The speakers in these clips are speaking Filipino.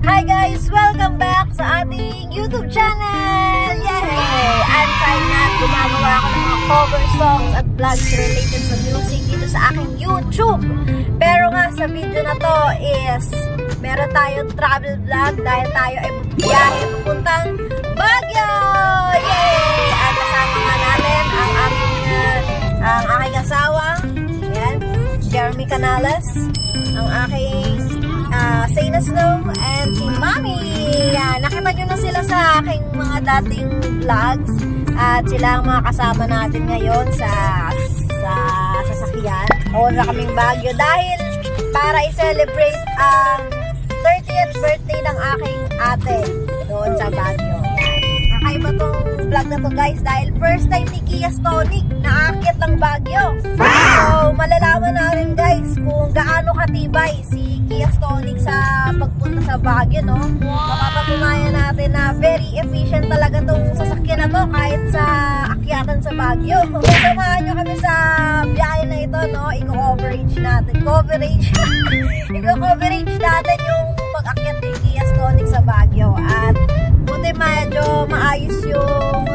Hi guys! Welcome back sa ating YouTube channel! Yay! I'm trying na gumagawa ako ng mga cover songs at vlogs related sa music dito sa aking YouTube. Pero nga sa video na to is meron tayong travel vlog dahil tayo ay biyahe papuntang Baguio! Yay! At kasama nga natin ang aking asawa, yan, Jeremy Canales, ang aking Sayna Snow, and si Mami. Yan, nakita nyo na sila sa aking mga dating vlogs at sila ang mga kasama natin ngayon sa sasakyan. O na kaming Baguio dahil para i-celebrate ang 30th birthday ng aking ate doon sa Baguio. Kakaiba tong vlog na to guys dahil first time ni Kia Stonic na aakyat ng Baguio. So malalaman natin guys kung gaano katibay si Kia Stonic sa pagpunta sa Baguio, no? Mapapatunayan natin na very efficient talaga tong sasakyan na to kahit sa akyatan sa Baguio. Kung samahan nyo kami sa biyahe na ito, no? I-coverage natin yung pag-akyat ni Kia Stonic sa Baguio. At buti medyo maayos yung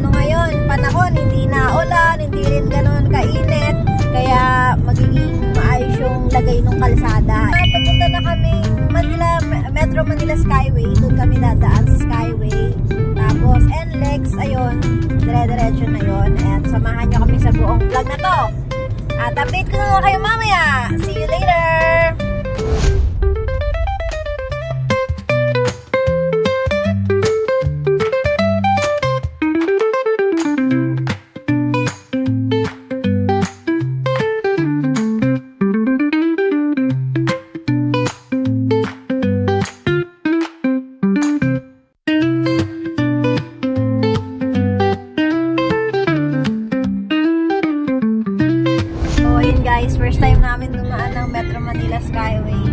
ngayon, panahon, hindi na ulan, hindi rin ganun kainit, kaya magiging maayos yung lagay ng kalsada. Papunta na kami Metro Manila Skyway, doon kami dadaan sa Skyway, tapos NLEX, ayun, dire-diretso na yun, and samahan nyo kami sa buong vlog na to, at update ko na kayo mamaya. See you later! First time namin dumaan ng Metro Manila Skyway.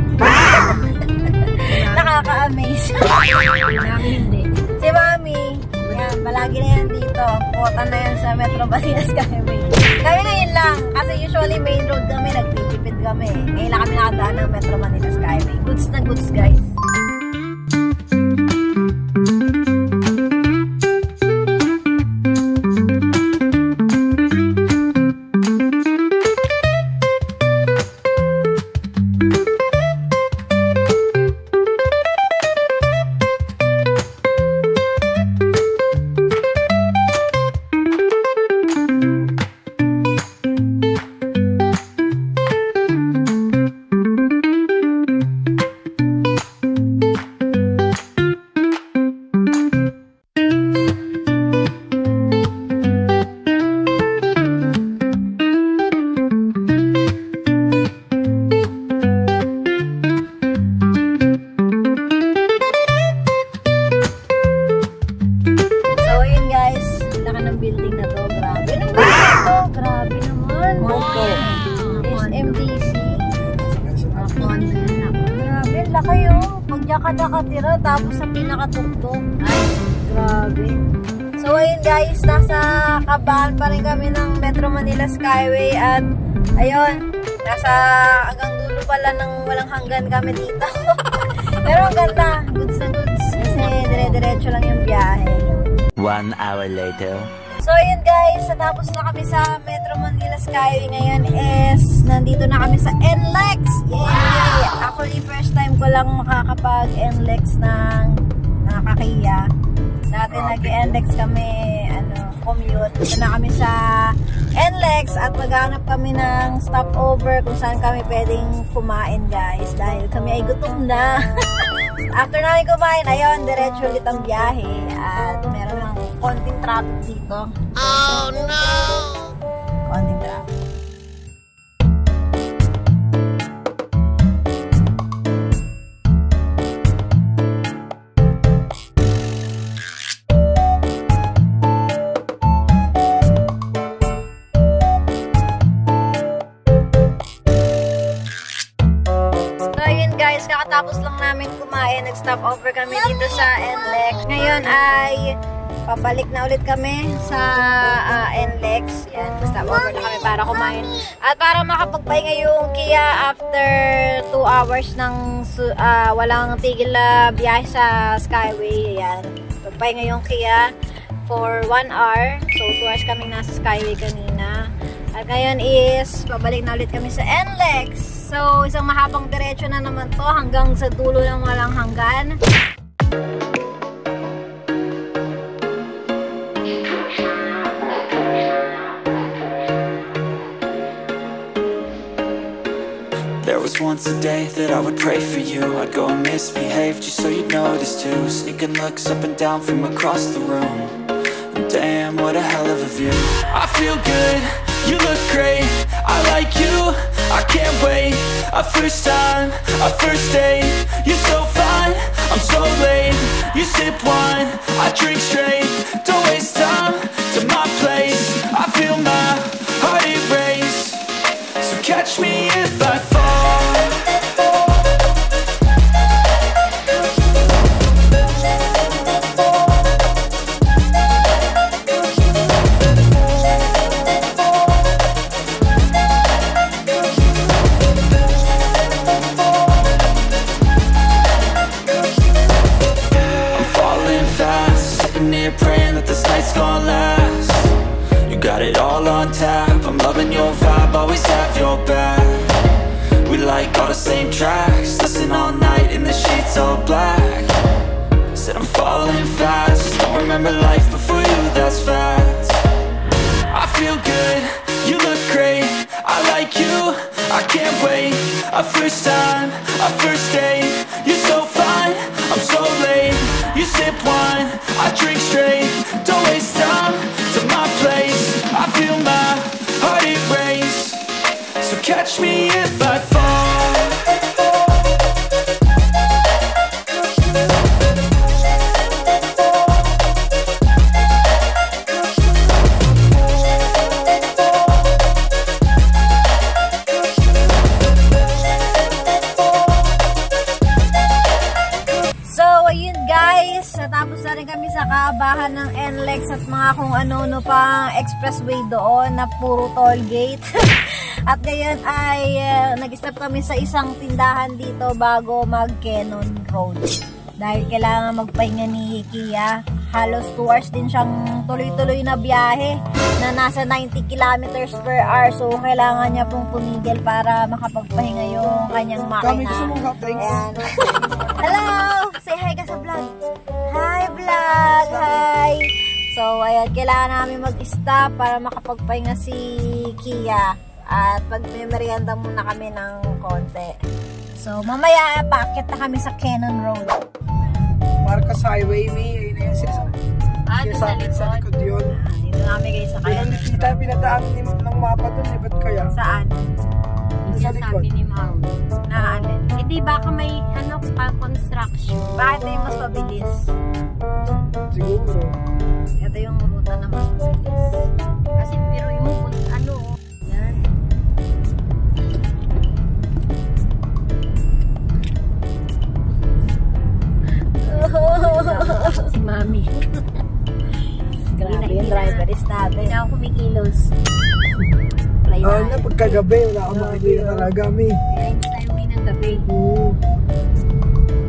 Nakaka-amaze. Mami hindi. Si Mami, yan, palagi na yan dito. Kota na yan sa Metro Manila Skyway. Kami ngayon lang, kasi usually main road kami, nagtitipid kami. Ngayon lang kami nakadaan ng Metro Manila Skyway. Goods na goods guys. Nakatira tapos sa pinakatuktok. Ay, grabe. So ayun guys, nasa kabahan pa rin kami ng Metro Manila Skyway at ayun, nasa hanggang dulo pala ng walang hanggan kami dito. Pero ang ganda, goods na goods kasi dire-diretso lang yung biyahe. 1 hour later. So ayun guys, natapos na kami sa Metro Manila Skyway. Ngayon is nandito na kami sa NLEX. Yay! Actually first time ko lang makakapag-NLEX ng nakakahiya. Dati nag-NLEX kami, commute. Dito na kami sa NLEX at maghanap kami ng stopover kung saan kami pwedeng kumain guys. Dahil kami ay gutom na. After namin kumain, ayun, diretso ulit ang biyahe. At meron lang konting traffic dito. Oh no! Konting traffic. Kakatapos lang namin kumain, nag-stop over kami dito sa NLEX. Ngayon ay Pabalik na ulit kami sa NLEX. Yan, basta over na kami para kumain. At para makapagpahinga yung Kia after 2 hours ng walang tigil na biyahe sa Skyway. Yan, pagpahinga yung Kia for 1 hour. So 2 hours kaming nasa Skyway kanina. At ngayon is, pabalik na ulit kami sa NLEX. So, isang mahabang diretso na naman to hanggang sa dulo ng walang hanggan. There was once a day that I would pray for you. I'd go and misbehave just so you'd notice too. Sneaking looks up and down from across the room. And damn, what a hell of a view. I feel good, you look great, I like you, I can't wait. A first time, a first date, you're so fine, I'm so late. You sip wine, I drink straight, don't waste time to my place. I feel my heart erase, so catch me if I fall. Praying that this night's gonna last. You got it all on tap, I'm loving your vibe, always have your back. We like all the same tracks, listen all night in the sheets all black. Said I'm falling fast, don't remember life before you, that's fact. I feel good, you look great, I like you, I can't wait. A first time, a first date, you're so fine, I'm so late. You sip wine, I drink straight, don't waste time to my place. I feel my heart erase, so catch me if I fall. Natapos na rin kami sa kaabahan ng NLEX at mga kung ano-ano pang expressway doon na puro toll gate. At ngayon ay nag-stop kami sa isang tindahan dito bago mag-Cannon Road. Dahil kailangan magpahinga ni Kia. Halos 2 hours din siyang tuloy-tuloy na biyahe na nasa 90 kilometers per hour. So kailangan niya pong tumigil para makapagpahinga yung kanyang makina. Ayan. Hello! Say hi ka sa vlog. Hi vlog! Hi! So ayan, kailangan namin mag-stop para makapagpahinga si Kia. At pag-merienda muna kami ng konti. So mamaya paakit na kami sa Cannon Road. Marcos Highway, may yun yung sa likod yun. Dito namin kayo sa kaya. Kita pinadaan ng mapa doon, ba't kaya? Saan? Sa likod. Sabi ni Mau. Nakaalin. Hindi baka may construction. Bakit yung mas mabilis? Siguro. Ito yung ruta na mas mabilis. Kasi pero yung ano, yan. Si Mami. Grabe yung driver is natin. Hindi na ako kumikilos. Na pagkagabi, wala akong makikita talaga, Mi. Kaya hindi tayo uwi ng gabi.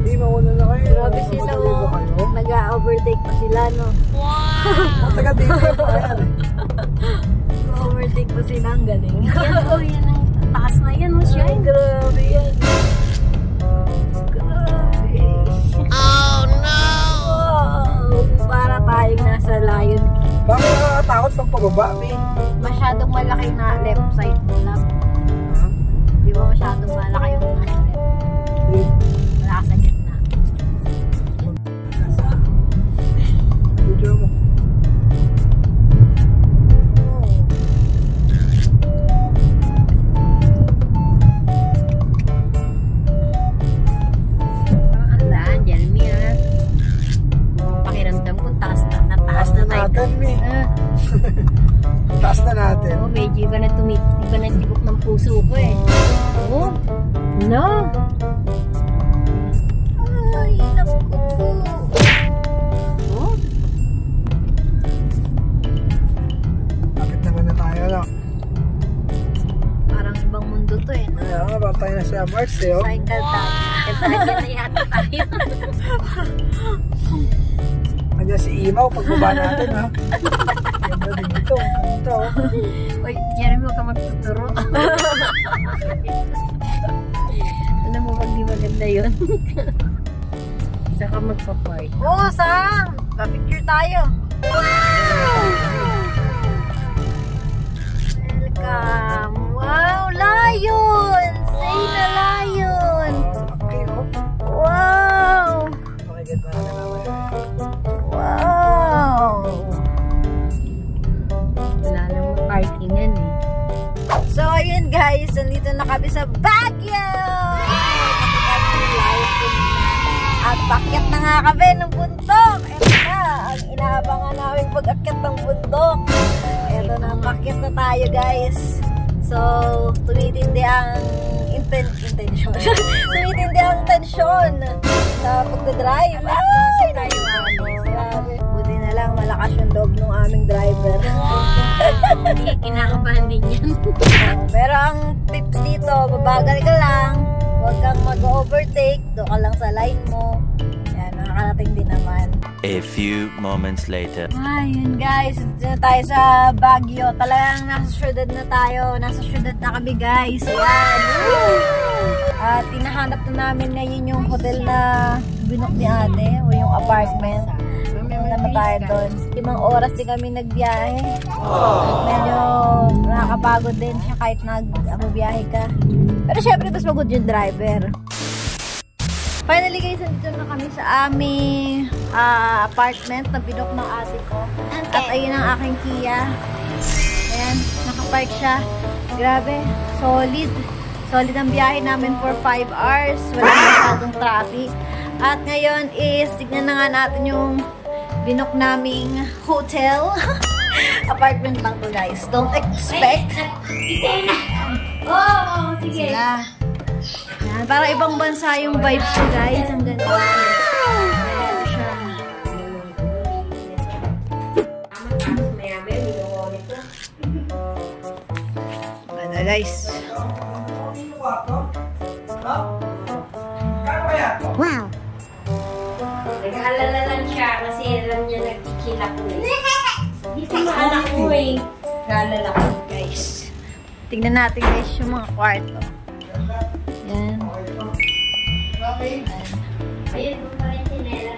Mi, mauna na kayo. Grabe sila, oh. Nag-overtake pa sila, no? Wow! Taga dito pa yan. Overtake pa sila, ang galing. Yan o, yan ang taas na yan, oh, siya. Grabe yan. Grabe. Oh no! Wow! Para tayong nasa Lion King. Bakit nakakatakot pag pababa, Mi? Masyadong malaki na left side lang. Di ba masyadong malaki yung nasa left? Wala ka sa gitna. Video mo. Ang daan, Jeremy, ha? Pakiramdam ko, taas na tayo. natin, Mi. Taas na natin. Oh, medyo iba na tibok ng puso ko eh. Oh, no. Ay, naku po. Oh. Arts eh, oh. Sa Encantada. Encantada na yata tayo. Kanya si Imaw, pagbaba natin, ha? Ganda din dito. Ganda, oh. Uy, Jeremy, huwag ka magtuturo. Alam mo, pag di maganda yun. Saan ka magpa-park? Oo, saan? Pa-picture tayo. Wow! Welcome! Wow, lion! Say na lion! Okay, oh. Wow! Pakigit na natin naman. Wow! Wala namang parkingan eh. So, ayun guys, nandito na kami sa Baguio! At pakyat na nga kami ng bundok. Ito na, ang inaabangan namin pag-akyat ng bundok. Ito na, pakyat na tayo guys. So, tumitindi ang intention. Tumitindi ang tensyon sa pagdadrive. Ay, tayo grabe. Buti na lang, malakas yung loob ng aming driver. Hindi, kinakabahan din yan. Pero ang tips dito, babagal ka lang. Huwag kang mag-overtake. Doon ka lang sa line mo. Yan, nakakarating din naman. A few moments later. Ayun guys, dito na tayo sa Baguio. Talagang nasa syudad na tayo. Nasa syudad na kami guys. Ayan. At tinahanap na namin ngayon yung hotel na binok ni ate o yung apartment. Punta na tayo doon. 5 oras din kami nagbiyahe. Medyo nakakapagod din siya kahit nag-biyahe ka. Pero syempre mas pagod yung driver. Finally guys, nandito na kami sa aming apartment na binok ng ate ko. At ayun ang aking Kia. Ayan, nakapark siya. Grabe, solid. Solid ang biyahe namin for 5 hours. Wala masyadong traffic. At ngayon is, tignan na nga natin yung binok naming hotel. Apartment lang to guys. Don't expect. Oo, sige. Sila. Yan, para ibang bansa yung vibes ko guys. Ang ganda. Ayan siya. Ganda guys. Wow! Nag-aalala lang siya kasi alam niya nagkikilap ko eh. Hindi ko maalala ko eh. Nag-aalala ko. Guys. Tingnan natin guys yung mga kwarto. Yan. Ayun, kung pa rin sinela.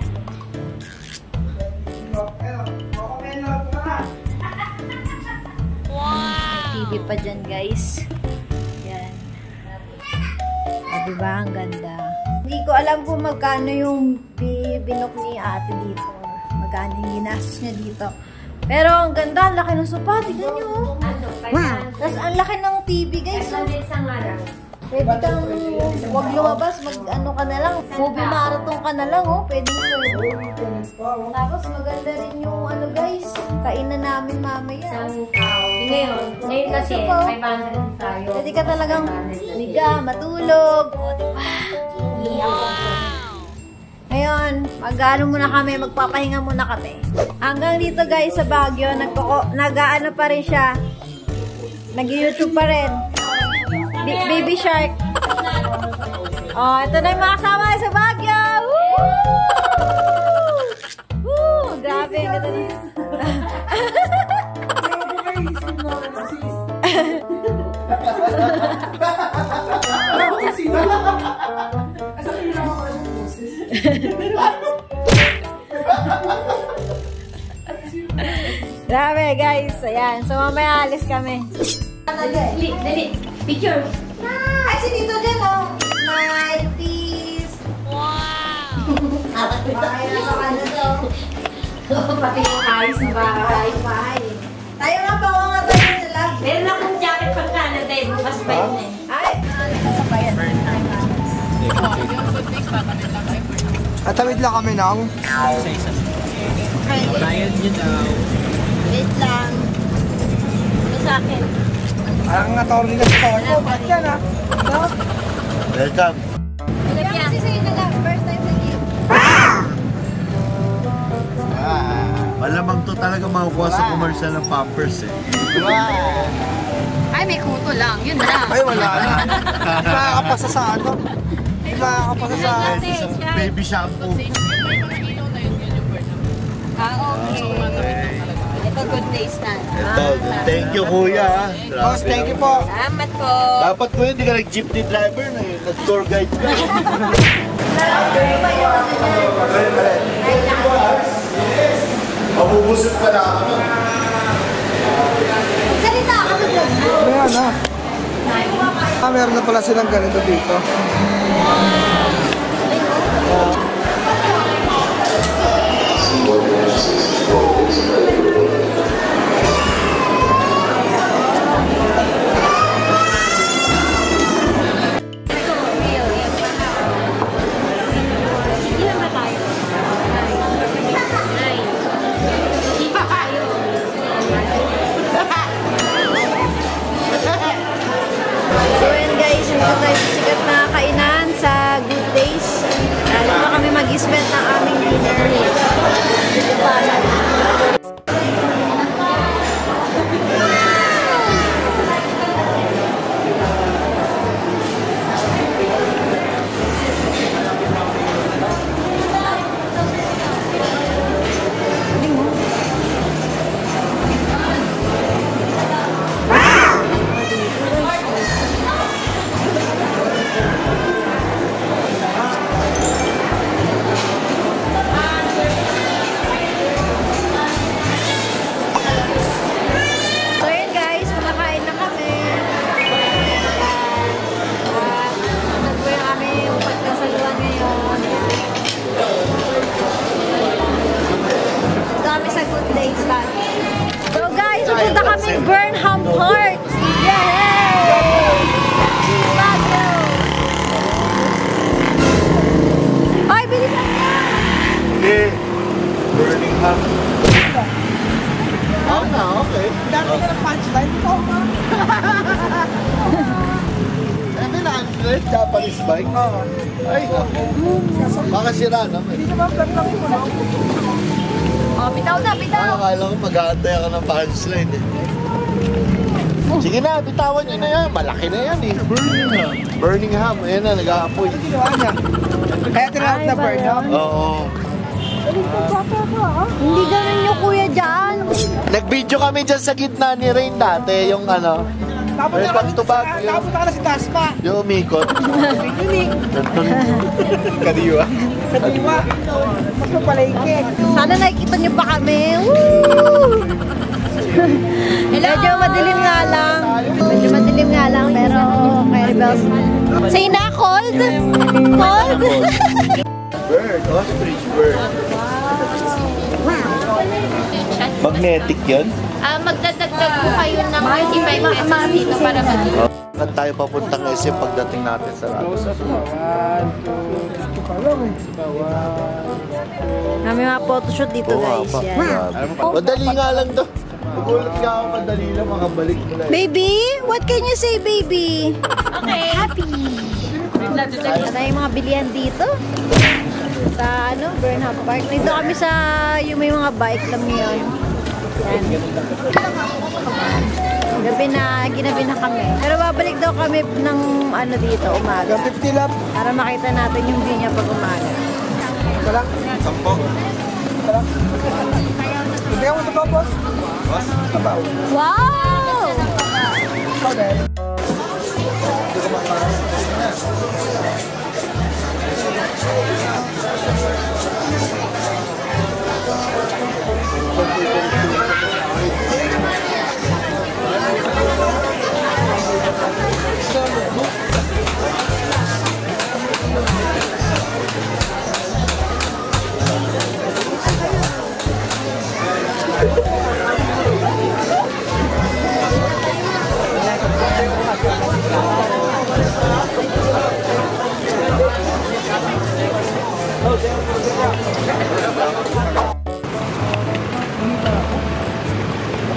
TV pa dyan guys. Yan. Diba? Ang ganda. Hindi ko alam kung magkano yung binok ni ate dito. Magkano yung ginastos niya dito. Pero ang ganda. Ang laki ng sopa. Tignan nyo. Wow! Tapos ang laki ng TV guys. Ito din sa ngarang. Pwede kang huwag lumabas. Mag-ano ka na lang. Movie marathon ka na lang. Oh. Pwede pwede. Tapos maganda rin yung ano guys. Kainan namin mamaya. Isang tao. Ngayon kasi, 500 tayo. Pwede ka talagang liga, matulog. O, diba? Ngayon, mag-ano muna kami, magpapahinga muna kami. Hanggang dito guys sa Baguio, nag-ano pa rin siya. Nag-YouTube pa rin. Baby Shark. Oh, ito na yung mga kasama sa Baguio. Woo! Woo! Grabe, ganda rin. Grabe guys, ayan. So mamaya alis kami. Dali, picture. Ay, si Tito dyan oh. Smile, peace. Wow! Ay, nasa kanya to. Pati yung ayos na bahay. Tayo nga pa nga tayo sila. Meron akong jacket pang Canada eh. Bukas pa yun eh. Ay, sasabayan. Atawid lang kami ng Wait lang. Ito sa akin. ang attorney na sa ako. Ba't yan ha? Welcome. Kasi sa'yo na lang. First time na gift. Malamang to talaga makukuha sa commercial ng Pampers eh. Ay, Ay, may kuto lang. Yun lang. Ay, wala na. Hindi makakapasa sa ano. Hindi makakapasa sa Baby shampoo. Okay. Ito, good days na. Ito, thank you kuya. Boss, thank you po. Salamat po. Dapat kuya, hindi ka nag-jeepney driver na eh. Nag-tour guide ka. Mabubusog ka na ako. Salita ka sa vlog mo. Ayan na. Meron na pala silang ganito dito. So yun guys, hindi na tayo sikat na kainan sa Good Days. Dito na kami mag-spend ng aming dinner. Dito pala. So yun guys, kumakain na kami. Nagbuhay kami yung pagkasaluan ngayon. Ito kami sa Good Days pa. So guys, pupunta kami Burnham Park. Yay! Bago! Ay, bilisan niya! Hindi. Birmingham. Oo na, okay. Dami ka ng punchline. Oo ma. Ano na, Japanese bike? Oo. Ay, baka sira naman. Hindi naman plan lang yun. Oh, bitaw na, bitaw! Akala ko mag-aantay ako ng punchline eh. Sige na, bitawan nyo na yan. Malaki na yan eh. Birmingham. Birmingham. Ayan na, nag-aapoy. Ginawa niya. Kaya tinawag na Burnham. Oo. Hindi ganun yung kuya dyan. Nag-video kami dyan sa gitna ni Rain dati. Yung ano. Welcome to Baguio. Nakapunta ka na si Tasma. Yung umikot. Kadiwa. Kadiwa. Mas mapalengke. Sana nakikita niyo pa kami. Woo! Medyo madilim nga lang. Medyo madilim nga lang, pero kay Rebels. Say na, cold? Cold? Bird. Ostrich bird. Magnetic yun? Magdadagdag po kayo ng 25 pesos dito para mag- Saan tayo papuntang SM pagdating natin sa Rado? Kami mga photoshoot dito, guys. Yan. Madali nga lang to. Nagulat ka ako, madali lang, makabalik mo na. Baby? What can you say, baby? Okay. Happy. Ano yung mga bilihan dito? Sa ano, Burnham Park. Dito kami sa yung may mga bike lang ngayon. Yan. Ginabi na kami. Pero babalik daw kami ng ano dito, umaga. 50 lang. Para makita natin yung view niya pag umaga. Wala. Sampo. Wala. Hindi ka mo ito, boss? Boss? Abaw. Wow! Ikaw din.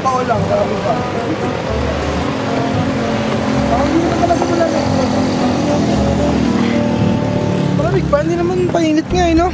Paulang, marami pa. Parang hindi naman talaga malamig. Malamig ba? Hindi naman painit nga eh, no?